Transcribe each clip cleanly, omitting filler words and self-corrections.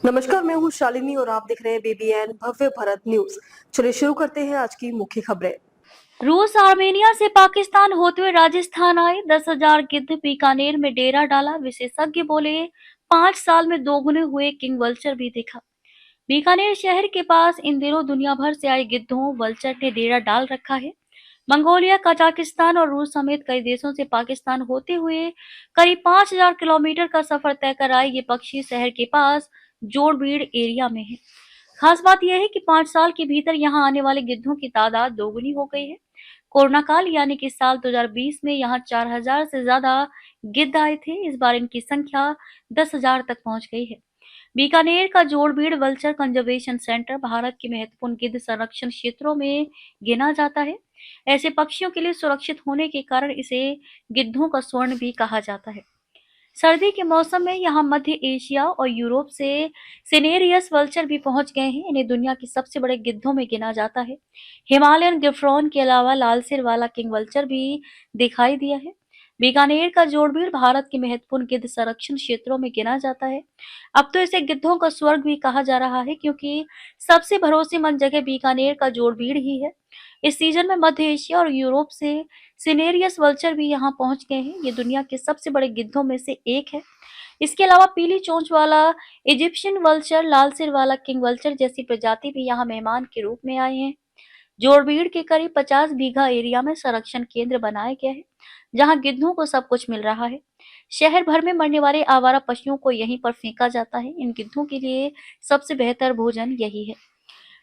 नमस्कार, मैं हूँ शालिनी और आप देख रहे हैं बीबीएन भव्य भारत न्यूज। चलिए शुरू करते हैं आज की मुख्य खबरें। रूस आर्मेनिया से पाकिस्तान होते हुए राजस्थान आए। 10,000 गिद्ध बीकानेर में डेरा डाला। विशेषज्ञ बोले 5 साल में दोगुने हुए। किंग वल्चर भी दिखा। बीकानेर शहर के पास इन दिनों दुनिया भर से आए गिद्धों वल्चर ने डेरा डाल रखा है। मंगोलिया, कजाकिस्तान और रूस समेत कई देशों से पाकिस्तान होते हुए करीब 5,000 किलोमीटर का सफर तय कर आए। ये पक्षी शहर के पास जोड़बीड़ एरिया में है। खास बात यह है कि 5 साल के भीतर यहाँ आने वाले गिद्धों की तादाद दोगुनी हो गई है। कोरोना काल यानी कि साल 2020 में यहाँ 4,000 से ज्यादा गिद्ध आए थे। इस बार इनकी संख्या 10,000 तक पहुंच गई है। बीकानेर का Jorbeer vulture conservation centre Bharat के महत्वपूर्ण गिद्ध संरक्षण क्षेत्रों में गिना जाता है। ऐसे पक्षियों के लिए सुरक्षित होने के कारण इसे गिद्धों का स्वर्ण भी कहा जाता है। सर्दी के मौसम में यहाँ मध्य एशिया और यूरोप से सिनेरियस वल्चर भी पहुंच गए हैं। इन्हें दुनिया के सबसे बड़े गिद्धों में गिना जाता है। हिमालयन गिफ्रॉन के अलावा लाल सिर वाला किंग वल्चर भी दिखाई दिया है। बीकानेर का जोड़बीड़ भारत के महत्वपूर्ण गिद्ध संरक्षण क्षेत्रों में गिना जाता है। अब तो इसे गिद्धों का स्वर्ग भी कहा जा रहा है, क्योंकि सबसे भरोसेमंद जगह बीकानेर का जोड़बीड़ ही है। इस सीजन में मध्य एशिया और यूरोप से सिनेरियस वल्चर भी यहाँ पहुंच गए हैं। ये दुनिया के सबसे बड़े गिद्धों में से एक है। इसके अलावा पीली चोंच वाला इजिप्शियन वल्चर, लाल सिर वाला किंग वल्चर जैसी प्रजाति भी यहाँ मेहमान के रूप में आए हैं। जोड़बीड़ के करीब 50 बीघा एरिया में संरक्षण केंद्र बनाया गया है, जहां गिद्धों को सब कुछ मिल रहा है। शहर भर में मरने वाले आवारा पशुओं को यहीं पर फेंका जाता है। इन गिद्धों के लिए सबसे बेहतर भोजन यही है।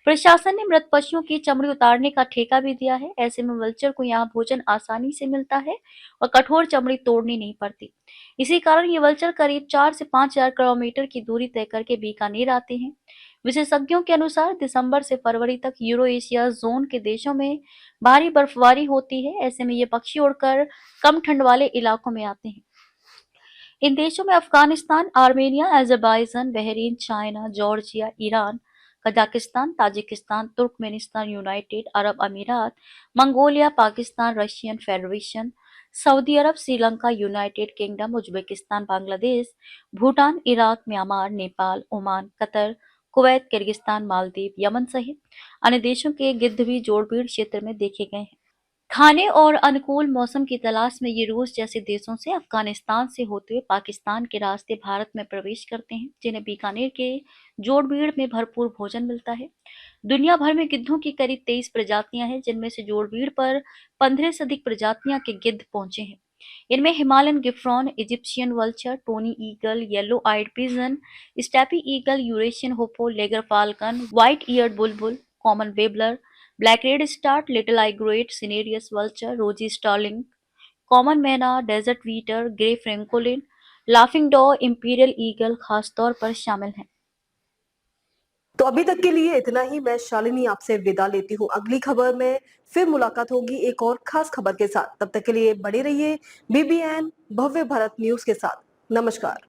प्रशासन ने मृत पशुओं की चमड़ी उतारने का ठेका भी दिया है। ऐसे में वल्चर को यहाँ भोजन आसानी से मिलता है और कठोर चमड़ी तोड़नी नहीं पड़ती। इसी कारण ये वल्चर करीब 4 से 5,000 किलोमीटर की दूरी तय करके बीकानेर आते हैं। विशेषज्ञों के अनुसार दिसंबर से फरवरी तक यूरो एशिया जोन के देशों में भारी बर्फबारी होती है। ऐसे में ये पक्षी उड़कर कम ठंड वाले इलाकों में आते हैं। इन देशों में Afghanistan, Armenia, Azerbaijan, Bahrain, China, Georgia, Iran, Kazakhstan, Tajikistan, Turkmenistan, United Arab Emirates, Mongolia, Pakistan, Russian Federation, Saudi अरब, Sri Lanka, United Kingdom, Uzbekistan, Bangladesh, Bhutan, Iraq, Myanmar, Nepal, Oman, Qatar, Kuwait, Kyrgyzstan, Maldives, Yemen सहित अन्य देशों के गिद्ध भी जोड़बीड़ क्षेत्र में देखे गए हैं। खाने और अनुकूल मौसम की तलाश में ये रूस जैसे देशों से, अफगानिस्तान से होते हुए पाकिस्तान के रास्ते भारत में प्रवेश करते हैं, जिन्हें बीकानेर के जोड़बीड़ में भरपूर भोजन मिलता है। दुनिया भर में गिद्धों की करीब 23 प्रजातियां हैं, जिनमें से जोड़बीड़ पर 15 से अधिक प्रजातियां के गिद्ध पहुंचे हैं। इनमें Himalayan griffon, Egyptian vulture, tawny eagle, yellow eyed pigeon, steppe eagle, Eurasian hoopoe, laggar falcon, white eared बुलबुल, common warbler, black redstart, little egret, cinereous vulture, rosy starling, common मैना, desert wheatear, grey francolin, laughing dove, imperial eagle खासतौर पर शामिल हैं। तो अभी तक के लिए इतना ही। मैं शालिनी आपसे विदा लेती हूँ। अगली खबर में फिर मुलाकात होगी एक और खास खबर के साथ। तब तक के लिए बने रहिए बीबीएन भव्य भारत न्यूज के साथ। नमस्कार।